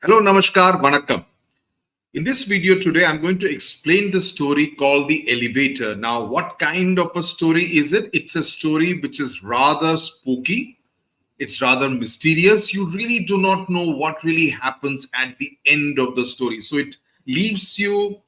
Hello, Namaskar, Vanakkam. In this video today, I'm going to explain the story called The Elevator. Now, what kind of a story is it? It's a story which is rather spooky. It's rather mysterious. You really do not know what really happens at the end of the story. So it leaves you,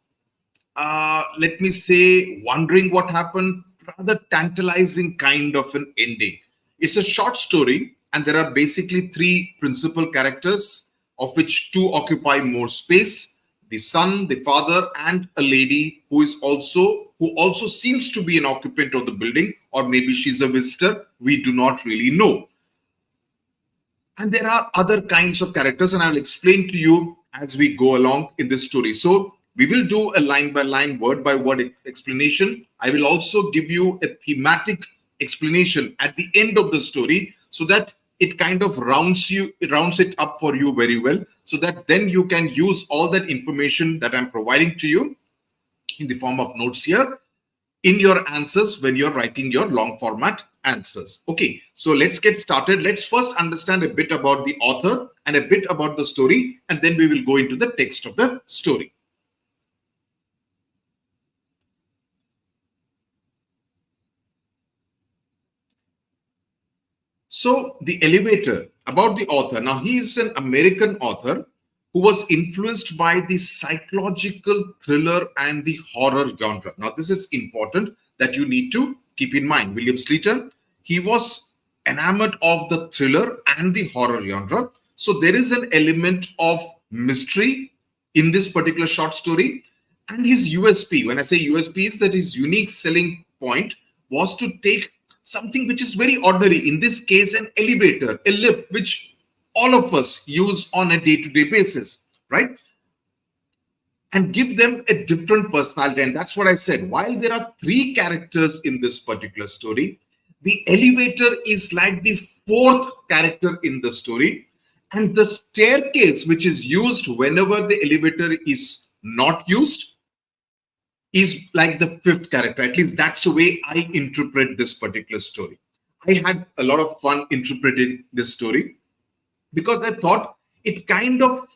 let me say, wondering what happened, rather tantalizing kind of an ending. It's a short story, and there are basically three principal characters, of which two occupy more space: the son, the father, and a lady who also seems to be an occupant of the building, or maybe she's a visitor. We do not really know. And there are other kinds of characters, and I will explain to you as we go along in this story. So we will do a line by line, word by word explanation. I will also give you a thematic explanation at the end of the story, so that it kind of rounds it up for you very well, so that then you can use all that information that I'm providing to you in the form of notes here in your answers when you're writing your long format answers. Okay, so let's get started. Let's first understand a bit about the author and a bit about the story, and then we will go into the text of the story. So The Elevator, about the author. Now, he is an American author who was influenced by the psychological thriller and the horror genre. Now, this is important that you need to keep in mind. William Sleator, he was enamored of the thriller and the horror genre. So there is an element of mystery in this particular short story. And his USP, when I say USP, is that his unique selling point was to take something which is very ordinary, in this case an elevator, a lift, which all of us use on a day-to-day basis, right? And give them a different personality. And that's what I said. While there are three characters in this particular story, the elevator is like the fourth character in the story. And the staircase, which is used whenever the elevator is not used, is like the fifth character. At least that's the way I interpret this particular story. I had a lot of fun interpreting this story, because I thought it kind of,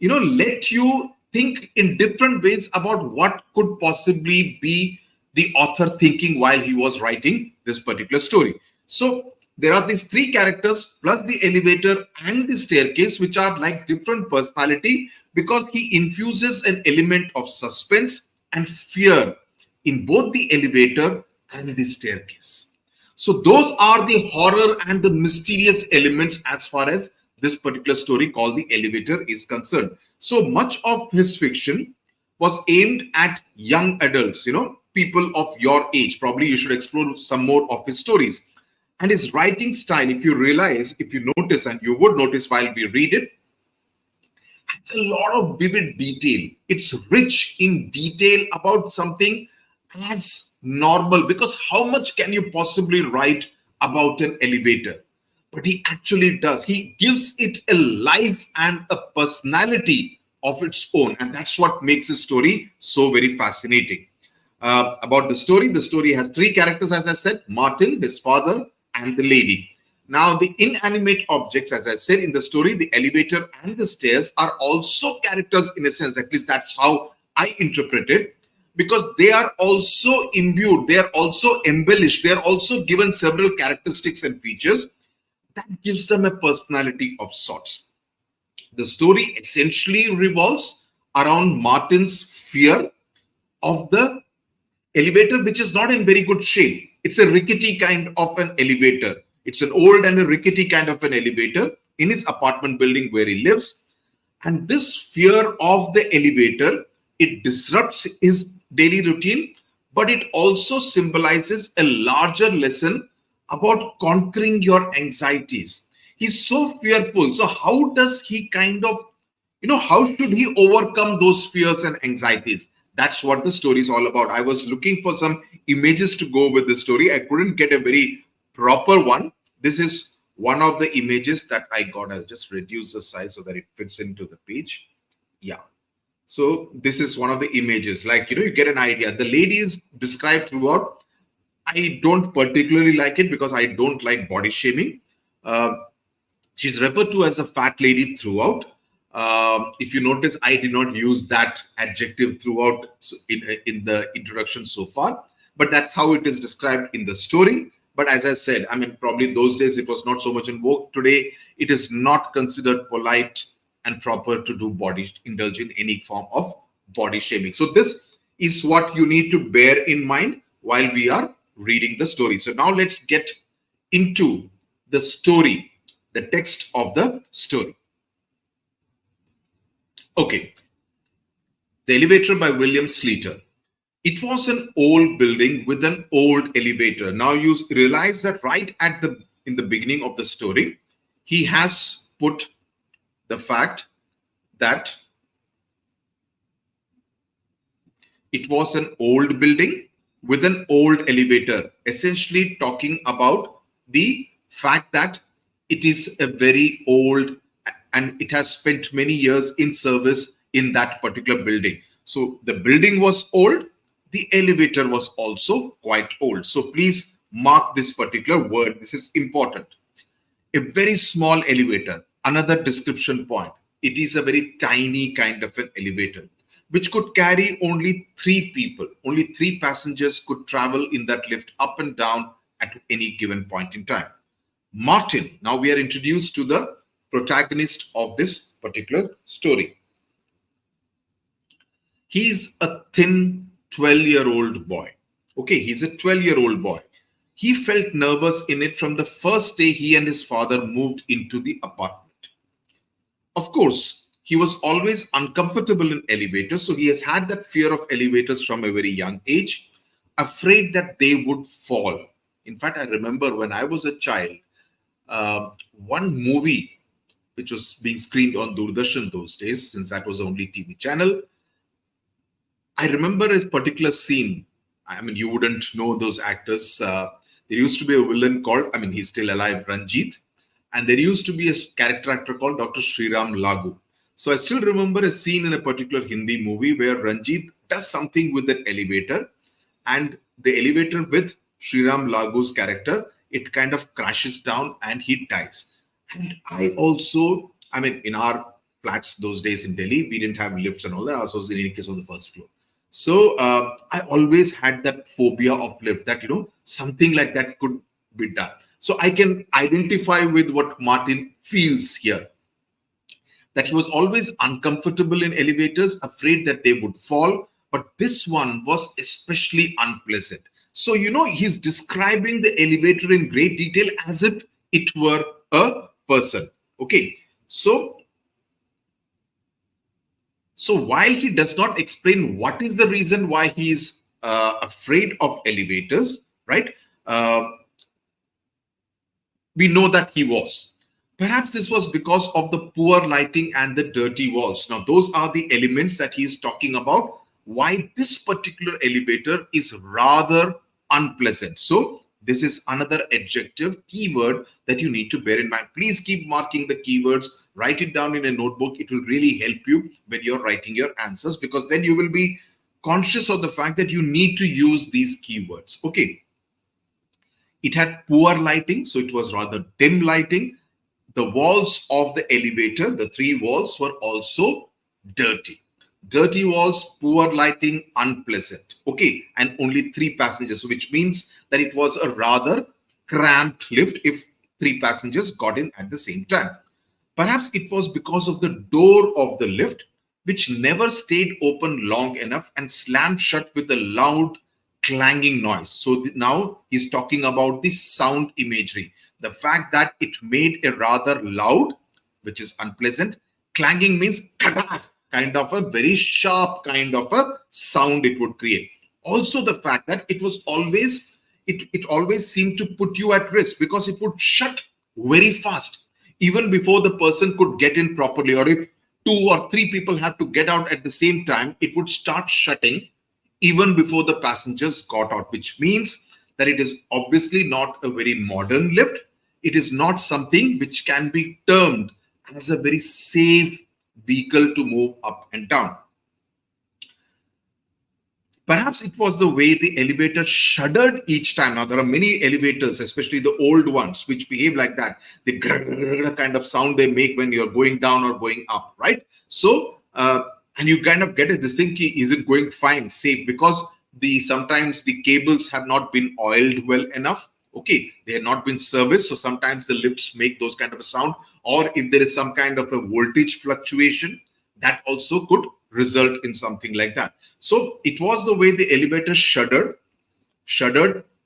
let you think in different ways about what could possibly be the author thinking while he was writing this particular story. So there are these three characters plus the elevator and the staircase, which are like different personality, because he infuses an element of suspense and fear in both the elevator and the staircase. So those are the horror and the mysterious elements as far as this particular story called The Elevator is concerned. So much of his fiction was aimed at young adults, people of your age. Probably you should explore some more of his stories. And his writing style, if you notice, and you would notice while we read it, it's a lot of vivid detail. It's rich in detail about something as normal, because how much can you possibly write about an elevator? But he actually does. He gives it a life and a personality of its own. And that's what makes his story so very fascinating. About the story has three characters, as I said: Martin, his father, and the lady. Now, the inanimate objects, as I said in the story, the elevator and the stairs, are also characters in a sense. At least that's how I interpret it, because they are also imbued, they are also embellished, they are also given several characteristics and features that gives them a personality of sorts. The story essentially revolves around Martin's fear of the elevator, which is not in very good shape. It's a rickety kind of an elevator. It's an old and a rickety kind of an elevator in his apartment building where he lives. And this fear of the elevator, it disrupts his daily routine, but it also symbolizes a larger lesson about conquering your anxieties. He's so fearful. So how does he how should he overcome those fears and anxieties? That's what the story is all about. I was looking for some images to go with the story. I couldn't get a very proper one. This is one of the images that I got. I'll just reduce the size so that it fits into the page. Yeah. So this is one of the images. Like, you get an idea. The lady is described throughout. I don't particularly like it because I don't like body shaming. She's referred to as a fat lady throughout. If you notice, I did not use that adjective throughout in the introduction so far, but that's how it is described in the story. But as I said, I mean, probably those days it was not so much in vogue. Today, it is not considered polite and proper to indulge in any form of body shaming. So this is what you need to bear in mind while we are reading the story. So now let's get into the story, the text of the story. Okay, The Elevator by William Sleator. It was an old building with an old elevator. Now you realize that right in the beginning of the story, he has put the fact that it was an old building with an old elevator, essentially talking about the fact that it is a very old and it has spent many years in service in that particular building. So the building was old, the elevator was also quite old. So please mark this particular word. This is important. A very small elevator, another description point. It is a very tiny kind of an elevator, which could carry only 3 people. Only 3 passengers could travel in that lift up and down at any given point in time. Martin, now we are introduced to the protagonist of this particular story. He's a thin 12-year-old boy. Okay, he's a 12-year-old boy. He felt nervous in it from the first day he and his father moved into the apartment. Of course, he was always uncomfortable in elevators, so he has had that fear of elevators from a very young age, afraid that they would fall. In fact, I remember when I was a child, one movie which was being screened on Doordarshan those days, since that was the only TV channel. I remember a particular scene. I mean, you wouldn't know those actors. There used to be a villain called, I mean, he's still alive, Ranjit. And there used to be a character actor called Dr. Sriram Lagu. So I still remember a scene in a particular Hindi movie where Ranjit does something with that elevator. And the elevator with Sriram Lagu's character, it kind of crashes down and he dies. And I also, I mean, in our flats those days in Delhi, we didn't have lifts and all that. I was in any case on the first floor. So I always had that phobia of lift, that, something like that could be done. So I can identify with what Martin feels here, that he was always uncomfortable in elevators, afraid that they would fall. But this one was especially unpleasant. So, he's describing the elevator in great detail as if it were a person. Okay. So while he does not explain what is the reason why he is afraid of elevators, right? We know that he was. Perhaps this was because of the poor lighting and the dirty walls. Now, those are the elements that he is talking about, why this particular elevator is rather unpleasant. So this is another adjective, keyword that you need to bear in mind. Please keep marking the keywords. Write it down in a notebook. It will really help you when you're writing your answers, because then you will be conscious of the fact that you need to use these keywords. Okay. It had poor lighting, so it was rather dim lighting. The walls of the elevator, the 3 walls, were also dirty. Dirty walls, poor lighting, unpleasant. Okay. And only 3 passengers, which means that it was a rather cramped lift if 3 passengers got in at the same time. Perhaps it was because of the door of the lift, which never stayed open long enough and slammed shut with a loud clanging noise. So now he's talking about the sound imagery. The fact that it made a rather loud, which is unpleasant. Clanging means kind of a very sharp kind of a sound it would create. Also the fact that it was always, it always seemed to put you at risk, because it would shut very fast. Even before the person could get in properly, or if 2 or 3 people have to get out at the same time, it would start shutting even before the passengers got out, which means that it is obviously not a very modern lift. It is not something which can be termed as a very safe vehicle to move up and down. Perhaps it was the way the elevator shuddered each time. Now, there are many elevators, especially the old ones, which behave like that. The kind of sound they make when you're going down or going up, right? So, and you kind of get a this thing, is it going fine, safe? Because sometimes the cables have not been oiled well enough. Okay, they have not been serviced. So sometimes the lifts make those kind of a sound, or if there is some kind of a voltage fluctuation, that also could result in something like that. So it was the way the elevator shuddered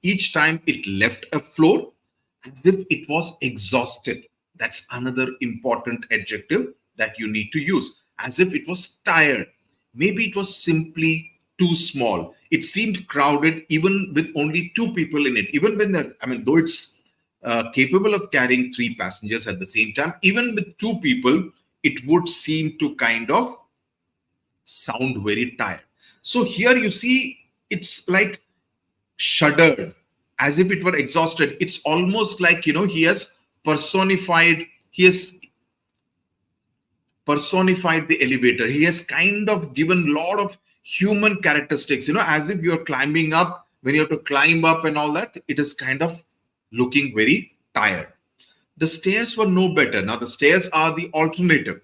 each time it left a floor, as if it was exhausted. That's another important adjective that you need to use. As if it was tired. Maybe it was simply too small. It seemed crowded even with only two people in it. Even when though it's capable of carrying three passengers at the same time, even with two people, it would seem to kind of sound very tired. So here you see it's like shuddered, as if it were exhausted. It's almost like, he has personified the elevator. He has kind of given a lot of human characteristics, as if you're climbing up. When you have to climb up and all that, it is kind of looking very tired. The stairs were no better. Now, the stairs are the alternative.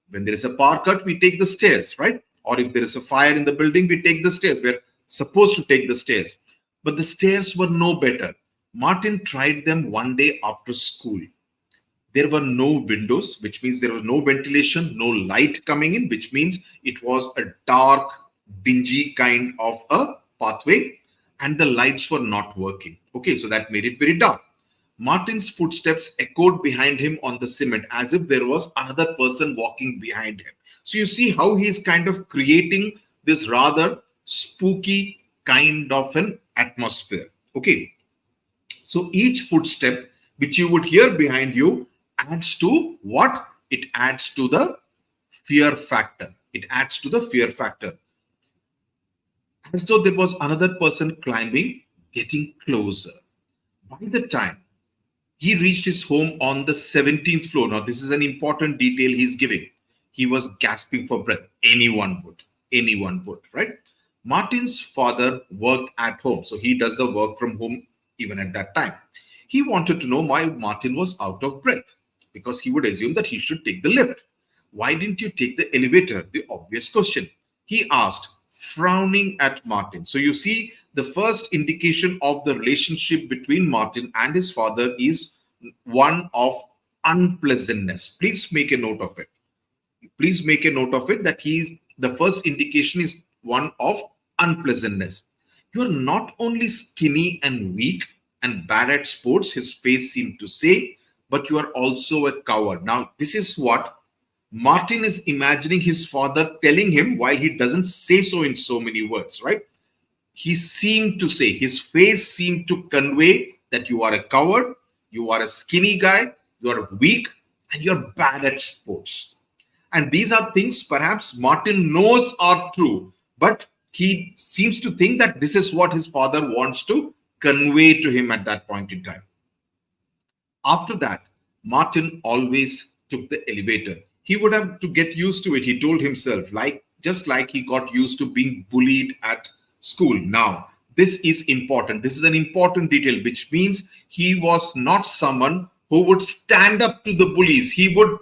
When there is a power cut, we take the stairs, right? Or if there is a fire in the building, we take the stairs. We're supposed to take the stairs. But the stairs were no better. Martin tried them one day after school. There were no windows, which means there was no ventilation, no light coming in, which means it was a dark, dingy kind of a pathway, and the lights were not working. Okay, so that made it very dark. Martin's footsteps echoed behind him on the cement, as if there was another person walking behind him. So you see how he's kind of creating this rather spooky kind of an atmosphere. Okay, so each footstep which you would hear behind you adds to what? It adds to the fear factor. It adds to the fear factor. As though there was another person climbing, getting closer. By the time he reached his home on the 17th floor, now this is an important detail he's giving. He was gasping for breath. Anyone would, right? Martin's father worked at home, so he does the work from home even at that time. He wanted to know why Martin was out of breath, because he would assume that he should take the lift. Why didn't you take the elevator? The obvious question. He asked, frowning at Martin. So you see, the first indication of the relationship between Martin and his father is one of unpleasantness. Please make a note of it. Please make a note of it that the first indication is one of unpleasantness. You are not only skinny and weak and bad at sports, his face seemed to say, but you are also a coward. Now, this is what Martin is imagining his father telling him, while he doesn't say so in so many words, right? He seemed to say, his face seemed to convey that you are a coward, you are a skinny guy, you are weak, and you're bad at sports. And these are things perhaps Martin knows are true, but he seems to think that this is what his father wants to convey to him at that point in time. After that, Martin always took the elevator. He would have to get used to it, he told himself, just like he got used to being bullied at school. Now, this is important. This is an important detail, which means he was not someone who would stand up to the bullies. He would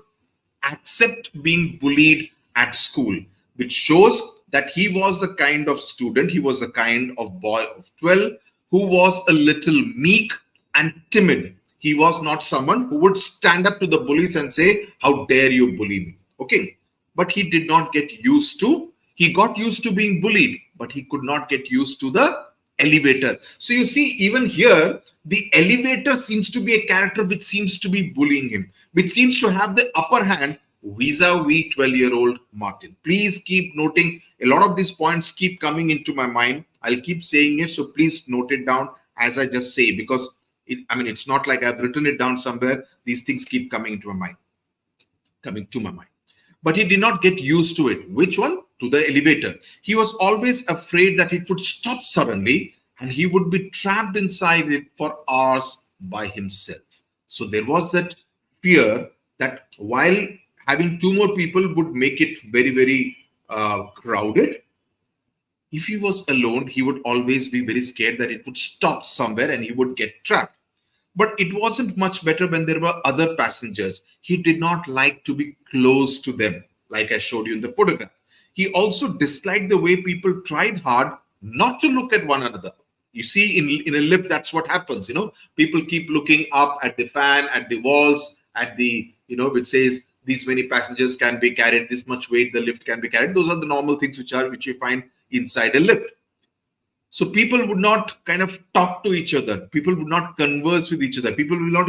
accept being bullied at school, which shows that he was the kind of student, he was the kind of boy of 12 who was a little meek and timid. He was not someone who would stand up to the bullies and say, how dare you bully me? Okay. But he did not get used to, he got used to being bullied, but he could not get used to the elevator. So you see, even here, the elevator seems to be a character which seems to be bullying him, which seems to have the upper hand vis-a-vis 12-year-old Martin. Please keep noting. A lot of these points keep coming into my mind. I'll keep saying it, so please note it down as I just say, because it's not like I've written it down somewhere. These things keep coming to my mind. But he did not get used to it. Which one? To the elevator. He was always afraid that it would stop suddenly and he would be trapped inside it for hours by himself. So there was that fear that while having two more people would make it very, very crowded, If he was alone, he would always be very scared that it would stop somewhere and he would get trapped. But it wasn't much better when there were other passengers. He did not like to be close to them, like I showed you in the photograph. He also disliked the way people tried hard not to look at one another. You see, in a lift, that's what happens. People keep looking up at the fan, at the walls, at the, which says these many passengers can be carried, this much weight the lift can be carried. Those are the normal things which you find inside a lift. So people would not kind of talk to each other. People would not converse with each other. People would not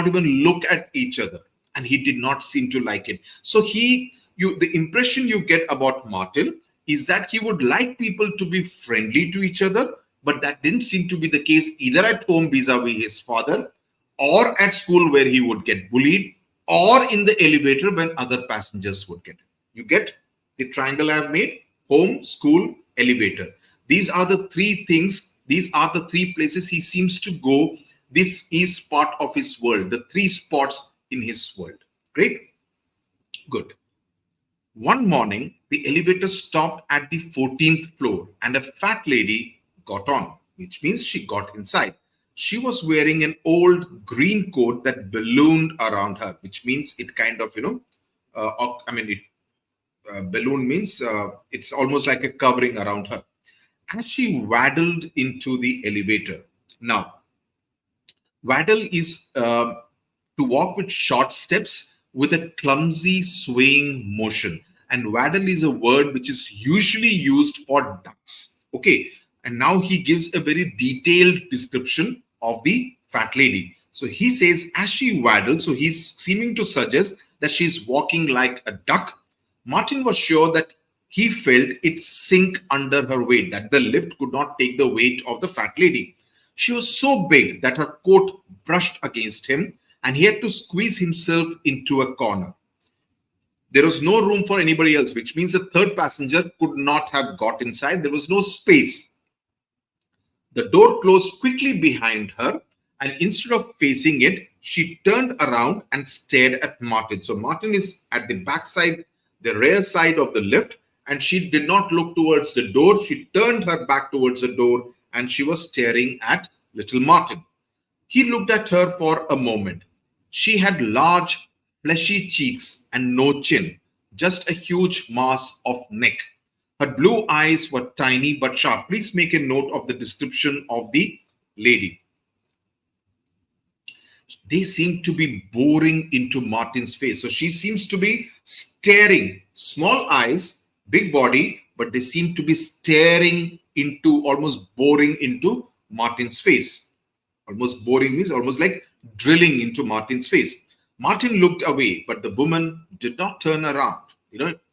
even look at each other. And he did not seem to like it. So the impression you get about Martin is that he would like people to be friendly to each other, but that didn't seem to be the case either at home vis-a-vis his father, or at school where he would get bullied, or in the elevator when other passengers would get it. You get the triangle I have made: home, school, elevator. These are the three things. These are the three places he seems to go. This is part of his world, the three spots in his world. Great. Good. One morning, the elevator stopped at the 14th floor and a fat lady got on, which means she got inside. She was wearing an old green coat that ballooned around her, which means it kind of, balloon means it's almost like a covering around her. As she waddled into the elevator. Now, waddle is to walk with short steps with a clumsy swaying motion. And waddle is a word which is usually used for ducks. Okay. And now he gives a very detailed description of the fat lady. So he says, as she waddled, so he's seeming to suggest that she's walking like a duck. Martin was sure that he felt it sink under her weight, that the lift could not take the weight of the fat lady. She was so big that her coat brushed against him and he had to squeeze himself into a corner. There was no room for anybody else, which means the third passenger could not have got inside. There was no space. The door closed quickly behind her, and instead of facing it, she turned around and stared at Martin. So Martin is at the back side, the rear side of the lift, and she did not look towards the door. She turned her back towards the door and she was staring at little Martin. He looked at her for a moment. She had large, fleshy cheeks and no chin, just a huge mass of neck. Her blue eyes were tiny but sharp. Please make a note of the description of the lady. They seem to be boring into Martin's face. So she seems to be staring, small eyes, big body, but they seem to be staring into, almost boring into Martin's face. Almost boring means almost like drilling into Martin's face. Martin looked away, but the woman did not turn around.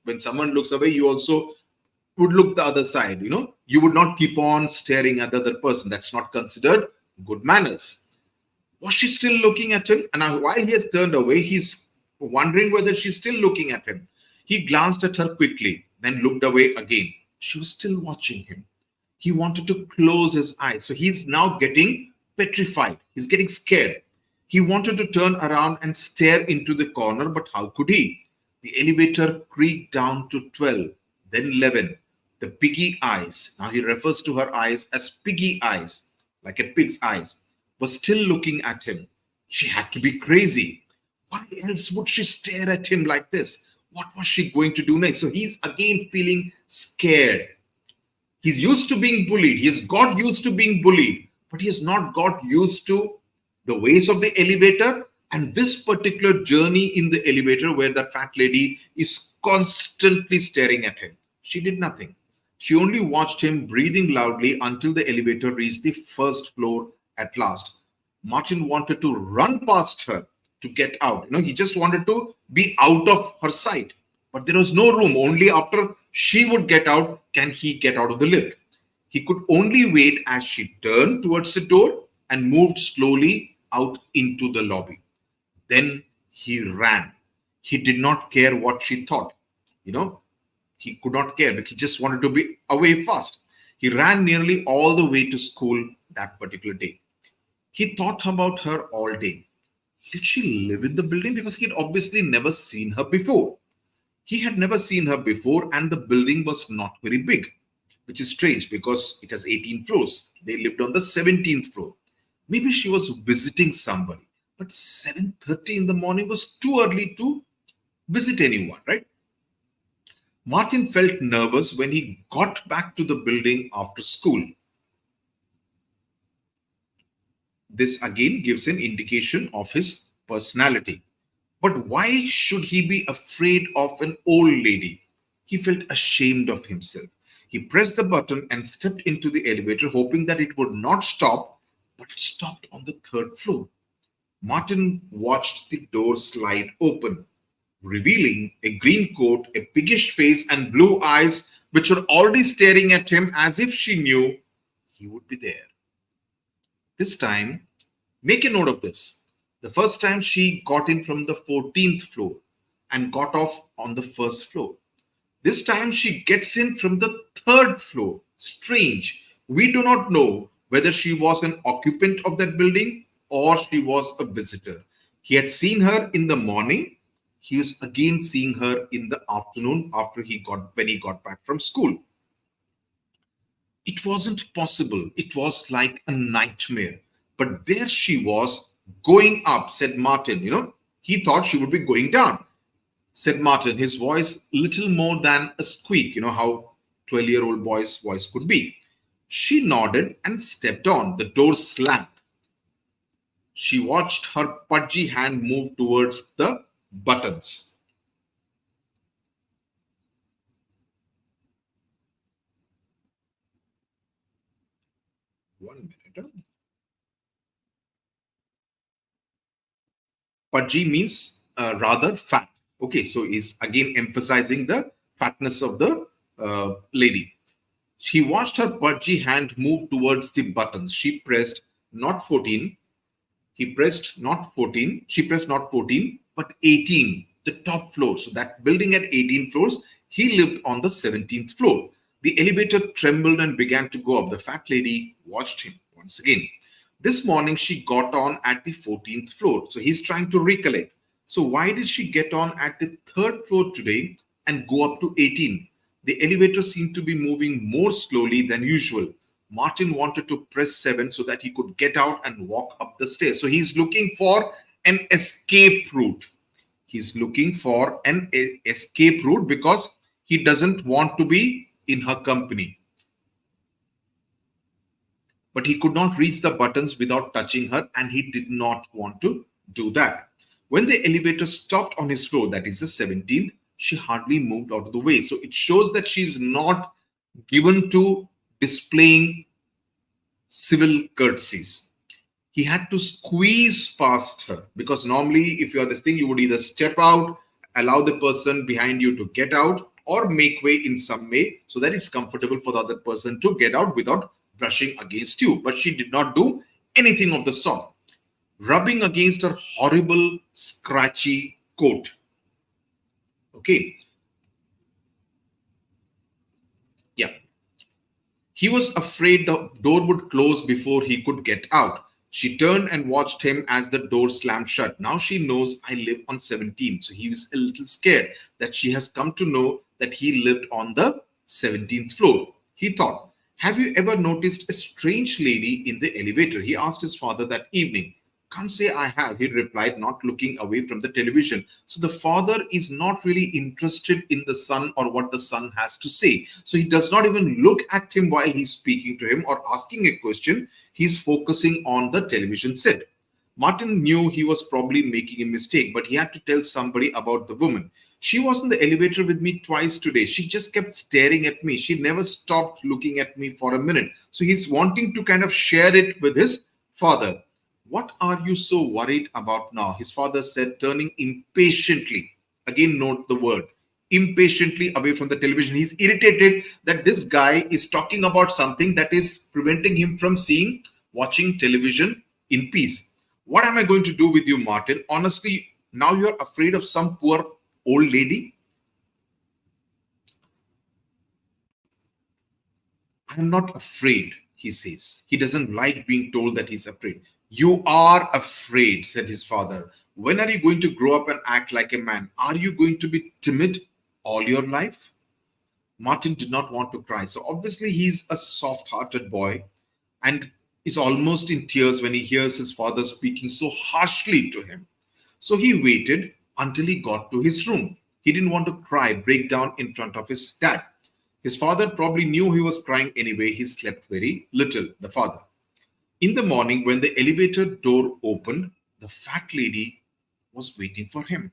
When someone looks away, you also would look the other side. You would not keep on staring at the other person. That's not considered good manners. Was she still looking at him? And while he has turned away, he's wondering whether she's still looking at him. He glanced at her quickly, then looked away again. She was still watching him. He wanted to close his eyes. So he's now getting petrified. He's getting scared. He wanted to turn around and stare into the corner, but how could he? The elevator creaked down to 12, then 11. The piggy eyes, now he refers to her eyes as piggy eyes, like a pig's eyes, was still looking at him. She had to be crazy. Why else would she stare at him like this? What was she going to do next? So he's again feeling scared. He's used to being bullied. He has got used to being bullied, but he has not got used to the ways of the elevator and this particular journey in the elevator where that fat lady is constantly staring at him. She did nothing. She only watched him breathing loudly until the elevator reached the first floor at last. Martin wanted to run past her to get out. He just wanted to be out of her sight. But there was no room. Only after she would get out can he get out of the lift. He could only wait as she turned towards the door and moved slowly out into the lobby. Then he ran. He did not care what she thought. He could not care, but he just wanted to be away fast. He ran nearly all the way to school that particular day. He thought about her all day. Did she live in the building? Because he had obviously never seen her before. He had never seen her before, and the building was not very big. which is strange because it has 18 floors. They lived on the 17th floor. Maybe she was visiting somebody, but 7:30 in the morning was too early to visit anyone, right? Martin felt nervous when he got back to the building after school. This again gives an indication of his personality. But why should he be afraid of an old lady? He felt ashamed of himself. He pressed the button and stepped into the elevator, hoping that it would not stop, but it stopped on the third floor. Martin watched the door slide open, revealing a green coat, a piggish face, and blue eyes, which were already staring at him as if she knew he would be there. This time, make a note of this. The first time she got in from the 14th floor and got off on the first floor. This time she gets in from the third floor. Strange. We do not know whether she was an occupant of that building or she was a visitor. He had seen her in the morning. He was again seeing her in the afternoon when he got back from school. It wasn't possible. It was like a nightmare. But there she was going up, said Martin. He thought she would be going down, said Martin, his voice little more than a squeak. You know how 12-year-old boy's voice could be. She nodded and stepped on. The door slammed. She watched her pudgy hand move towards the buttons. One minute. Pudgy means rather fat. Okay, so he's again emphasizing the fatness of the lady. She watched her pudgy hand move towards the buttons. She pressed not 14. She pressed not 14, but 18, the top floor. So that building had 18 floors. He lived on the 17th floor. The elevator trembled and began to go up. The fat lady watched him once again. This morning, she got on at the 14th floor. So he's trying to recollect. So why did she get on at the third floor today and go up to 18? The elevator seemed to be moving more slowly than usual. Martin wanted to press 7 so that he could get out and walk up the stairs. So he's looking for an escape route. He's looking for an escape route because he doesn't want to be in her company. But he could not reach the buttons without touching her, and he did not want to do that. When the elevator stopped on his floor, that is the 17th, she hardly moved out of the way. So it shows that she's not given to displaying civil courtesies. He had to squeeze past her because normally if you are this thing, you would either step out, allow the person behind you to get out, or make way in some way so that it's comfortable for the other person to get out without brushing against you. But she did not do anything of the sort, rubbing against her horrible scratchy coat. Okay. Yeah. He was afraid the door would close before he could get out. She turned and watched him as the door slammed shut. Now she knows I live on 17. So he was a little scared that she has come to know that he lived on the 17th floor. He thought, have you ever noticed a strange lady in the elevator? He asked his father that evening. Can't say I have, he replied, not looking away from the television. So the father is not really interested in the son or what the son has to say. So he does not even look at him while he's speaking to him or asking a question. He's focusing on the television set. Martin knew he was probably making a mistake, but he had to tell somebody about the woman. She was in the elevator with me twice today. She just kept staring at me. She never stopped looking at me for a minute. So he's wanting to kind of share it with his father. What are you so worried about now? His father said, turning impatiently. Again, note the word. Impatiently away from the television. He's irritated that this guy is talking about something that is preventing him from watching television in peace. What am I going to do with you, Martin? Honestly, now you're afraid of some poor old lady? I'm not afraid, he says. He doesn't like being told that he's afraid. You are afraid, said his father. When are you going to grow up and act like a man? Are you going to be timid all your life? Martin did not want to cry. So obviously he's a soft-hearted boy and is almost in tears when he hears his father speaking so harshly to him. So he waited until he got to his room. He didn't want to cry, break down in front of his dad. His father probably knew he was crying anyway. He slept very little, the father. In the morning, when the elevator door opened, the fat lady was waiting for him.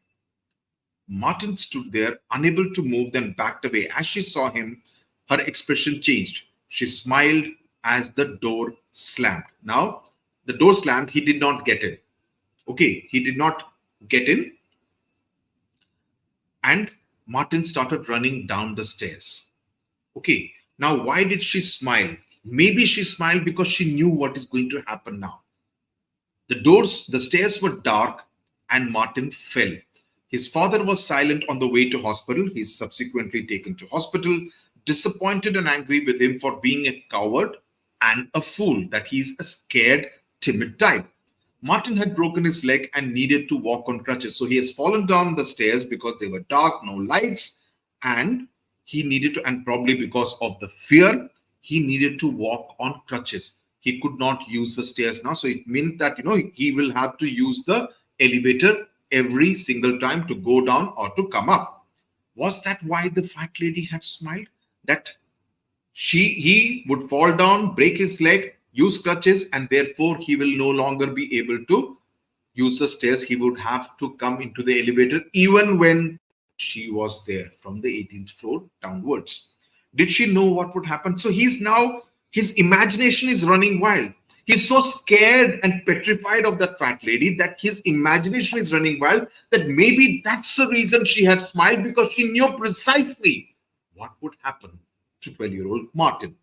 Martin stood there, unable to move, then backed away. As she saw him, her expression changed. She smiled as the door slammed. Now, the door slammed, he did not get in. Okay, he did not get in. And Martin started running down the stairs. Okay, now why did she smile? Maybe she smiled because she knew what is going to happen now. The stairs were dark and Martin fell. His father was silent on the way to hospital. He's subsequently taken to hospital, disappointed and angry with him for being a coward and a fool, that he's a scared, timid type. Martin had broken his leg and needed to walk on crutches. So he has fallen down the stairs because they were dark, no lights, and he needed to, and probably because of the fear, he needed to walk on crutches. He could not use the stairs now. So it meant that, he will have to use the elevator every single time to go down or to come up. Was that why the fat lady had smiled? That he would fall down, break his leg, use crutches, and therefore he will no longer be able to use the stairs. He would have to come into the elevator even when she was there from the 18th floor downwards. Did she know what would happen? So his imagination is running wild. He's so scared and petrified of that fat lady that his imagination is running wild, that maybe that's the reason she had smiled, because she knew precisely what would happen to 12-year-old Martin.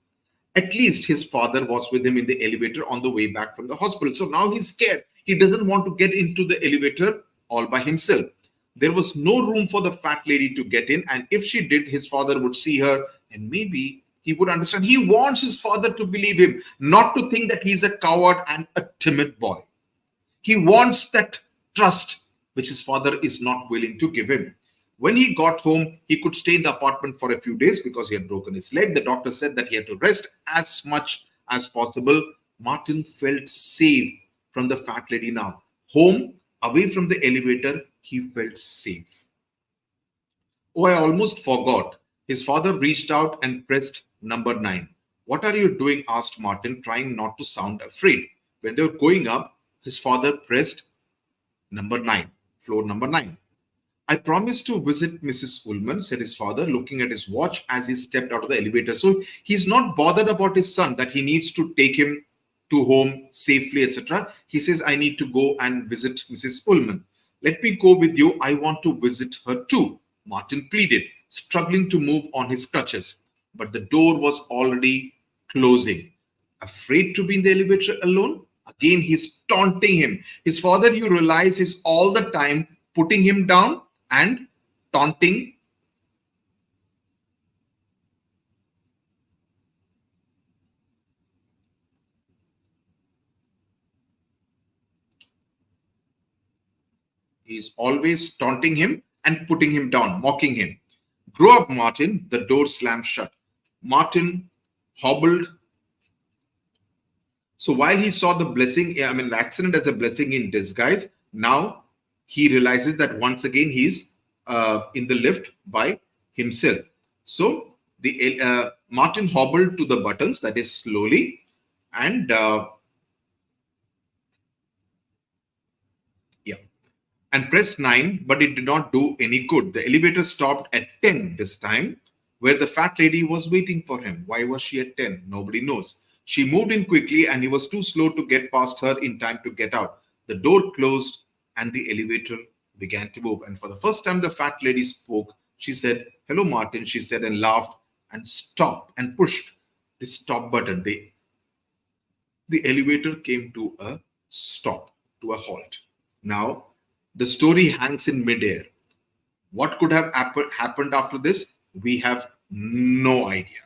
At least his father was with him in the elevator on the way back from the hospital. So now he's scared. He doesn't want to get into the elevator all by himself. There was no room for the fat lady to get in. And if she did, his father would see her and maybe he would understand. He wants his father to believe him, not to think that he's a coward and a timid boy. He wants that trust, which his father is not willing to give him. When he got home, he could stay in the apartment for a few days because he had broken his leg. The doctor said that he had to rest as much as possible. Martin felt safe from the fat lady now. Home, away from the elevator, he felt safe. Oh, I almost forgot. His father reached out and pressed number 9. What are you doing? Asked Martin, trying not to sound afraid. When they were going up, his father pressed number 9, floor number 9. I promised to visit Mrs. Ullman, said his father, looking at his watch as he stepped out of the elevator. So he's not bothered about his son, that he needs to take him to home safely, etc. He says, I need to go and visit Mrs. Ullman. Let me go with you. I want to visit her too, Martin pleaded, struggling to move on his crutches. But the door was already closing. Afraid to be in the elevator alone? Again, he's taunting him. His father, you realize, is all the time putting him down and taunting. He's always taunting him and putting him down, mocking him. Grow up, Martin. The door slammed shut. Martin hobbled. So while he saw the accident as a blessing in disguise, now he realizes that once again he's in the lift by himself. So the Martin hobbled to the buttons, that is slowly, and and pressed 9, but it did not do any good. The elevator stopped at 10 this time, where the fat lady was waiting for him. Why was she at 10? Nobody knows. She moved in quickly and he was too slow to get past her in time to get out. The door closed and the elevator began to move. And for the first time, the fat lady spoke. She said, hello, Martin, she said, and laughed and stopped and pushed the stop button. The elevator came to a stop, to a halt. Now, the story hangs in midair. What could have happened after this? We have no idea.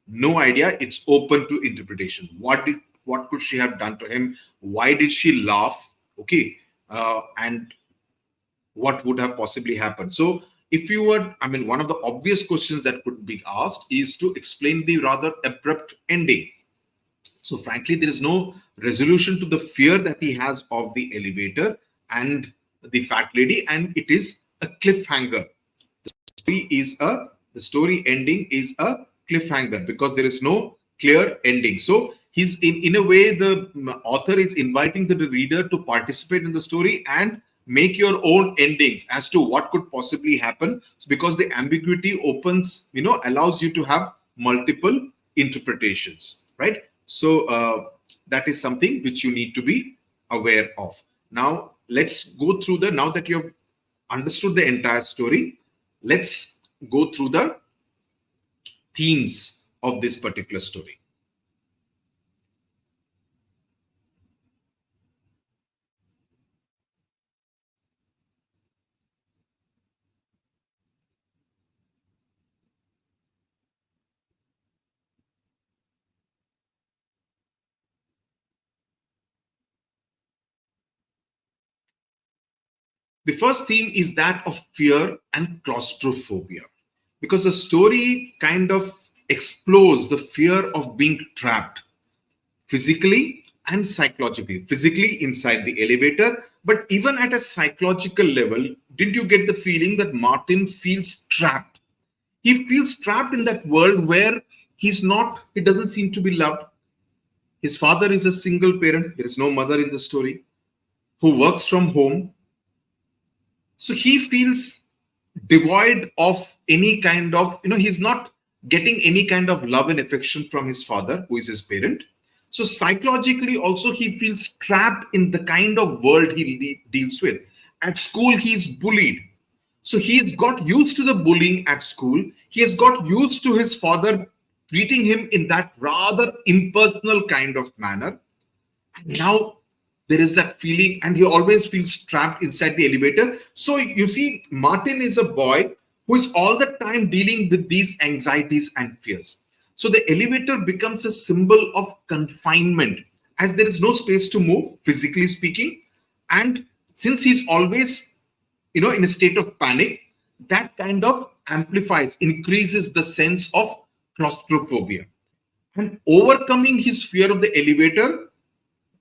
No idea. It's open to interpretation. What could she have done to him? Why did she laugh? Okay. And what would have possibly happened? So if you were, I mean, one of the obvious questions that could be asked is to explain the rather abrupt ending. So frankly, there is no resolution to the fear that he has of the elevator and the fat lady, and it is a cliffhanger. The story ending is a cliffhanger because there is no clear ending. So he's in a way, the author is inviting the reader to participate in the story and make your own endings as to what could possibly happen, because the ambiguity opens, allows you to have multiple interpretations, right? So that is something which you need to be aware of. Now let's go through now that you have understood the entire story, let's go through the themes of this particular story. The first theme is that of fear and claustrophobia, because the story kind of explores the fear of being trapped physically and psychologically. Physically inside the elevator, but even at a psychological level, didn't you get the feeling that Martin feels trapped? He feels trapped in that world where he doesn't seem to be loved. His father is a single parent, there is no mother in the story, who works from home. So he feels devoid of any kind of, he's not getting any kind of love and affection from his father, who is his parent. So psychologically also, he feels trapped in the kind of world he deals with. At school, he's bullied. So he's got used to the bullying at school. He has got used to his father treating him in that rather impersonal kind of manner. And now there is that feeling, and he always feels trapped inside the elevator. So you see, Martin is a boy who is all the time dealing with these anxieties and fears. So the elevator becomes a symbol of confinement, as there is no space to move, physically speaking. And since he's always, in a state of panic, that kind of amplifies, increases the sense of claustrophobia. And overcoming his fear of the elevator,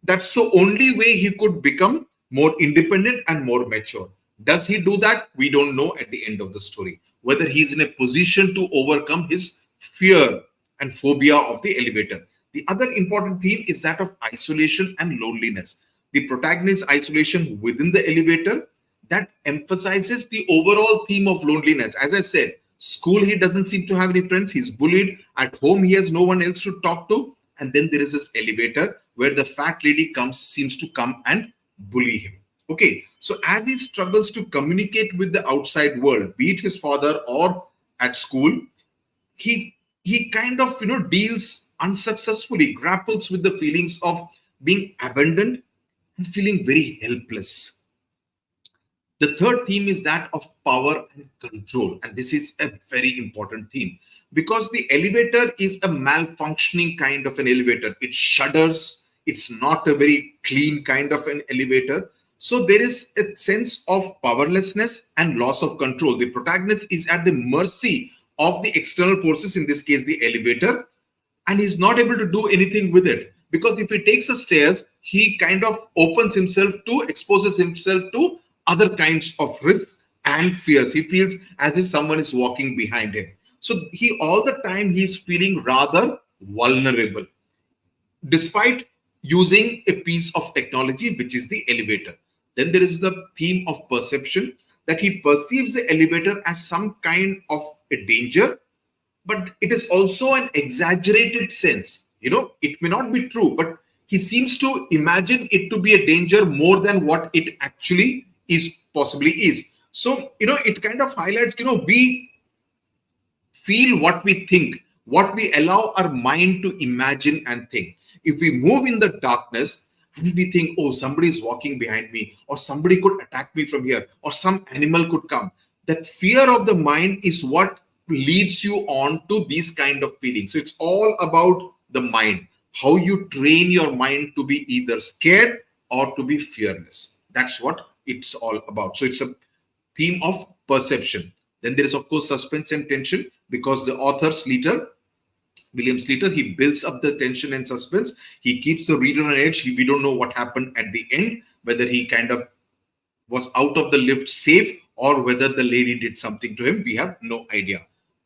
that's the only way he could become more independent and more mature. Does he do that? We don't know at the end of the story, whether he's in a position to overcome his fear and phobia of the elevator. The other important theme is that of isolation and loneliness. The protagonist's isolation within the elevator, that emphasizes the overall theme of loneliness. As I said, school, he doesn't seem to have any friends. He's bullied. At home, he has no one else to talk to. And then there is this elevator where the fat lady seems to come and bully him. Okay, so as he struggles to communicate with the outside world, be it his father or at school, he kind of deals unsuccessfully, grapples with the feelings of being abandoned and feeling very helpless. The third theme is that of power and control. And this is a very important theme, because the elevator is a malfunctioning kind of an elevator. It shudders. It's not a very clean kind of an elevator. So there is a sense of powerlessness and loss of control. The protagonist is at the mercy of the external forces, in this case, the elevator, and he's not able to do anything with it. Because if he takes the stairs, he kind of exposes himself to other kinds of risks and fears. He feels as if someone is walking behind him. So all the time he's feeling rather vulnerable, despite using a piece of technology, which is the elevator. Then there is the theme of perception, that he perceives the elevator as some kind of a danger, but it is also an exaggerated sense. It may not be true, but he seems to imagine it to be a danger more than what it actually possibly is. So, it kind of highlights, we feel what we think, what we allow our mind to imagine and think. If we move in the darkness and we think, oh, somebody is walking behind me, or somebody could attack me from here, or some animal could come, that fear of the mind is what leads you on to these kind of feelings. So it's all about the mind, how you train your mind to be either scared or to be fearless. That's what it's all about. So it's a theme of perception. Then there is, of course, suspense and tension, because the author, Sleator, William Sleator, he builds up the tension and suspense. He keeps the reader on edge. We don't know what happened at the end, whether he kind of was out of the lift safe or whether the lady did something to him. We have no idea.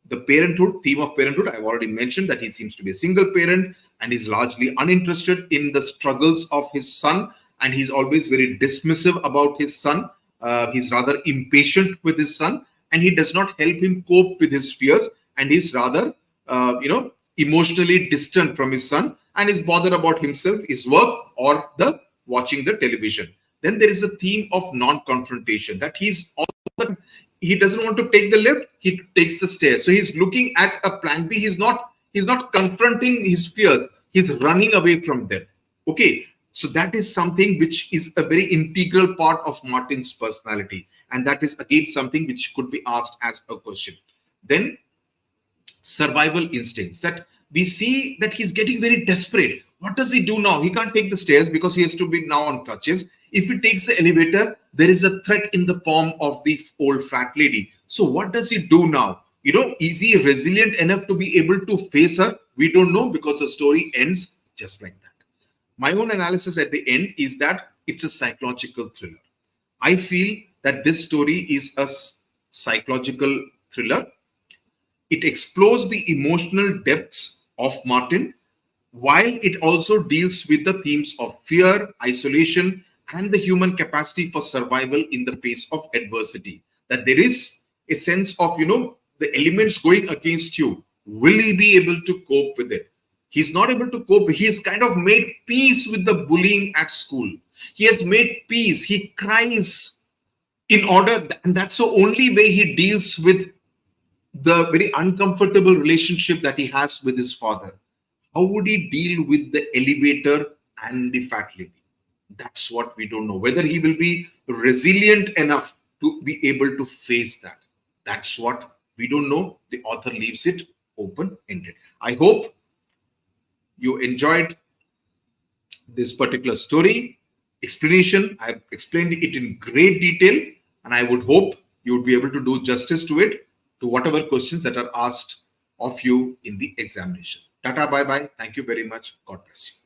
The parenthood, theme of parenthood, I've already mentioned that he seems to be a single parent and he's largely uninterested in the struggles of his son, and he's always very dismissive about his son. He's rather impatient with his son, and he does not help him cope with his fears, and he's rather emotionally distant from his son and is bothered about himself, his work, or the watching the television. Then there is a theme of non-confrontation, that he doesn't want to take the lift, he takes the stairs. So he's looking at a plan B. He's not confronting his fears, he's running away from them. Okay, so that is something which is a very integral part of Martin's personality, and that is again something which could be asked as a question. Then survival instincts, that we see that he's getting very desperate. What does he do now? He can't take the stairs because he has to be now on crutches. If he takes the elevator, there is a threat in the form of the old fat lady. So what does he do now? Is he resilient enough to be able to face her? We don't know, because the story ends just like that. My own analysis at the end is that it's a psychological thriller. I feel that this story is a psychological thriller. It explores the emotional depths of Martin, while it also deals with the themes of fear, isolation, and the human capacity for survival in the face of adversity. That there is a sense of, the elements going against you. Will he be able to cope with it? He's not able to cope. He's kind of made peace with the bullying at school. He has made peace. He cries in order, and that's the only way he deals with the very uncomfortable relationship that he has with his father. How would he deal with the elevator and the fat lady? That's what we don't know. Whether he will be resilient enough to be able to face that. That's what we don't know. The author leaves it open-ended. I hope you enjoyed this particular story explanation. I've explained it in great detail, and I would hope you would be able to do justice to it, to whatever questions that are asked of you in the examination. Tata, bye-bye. Thank you very much. God bless you.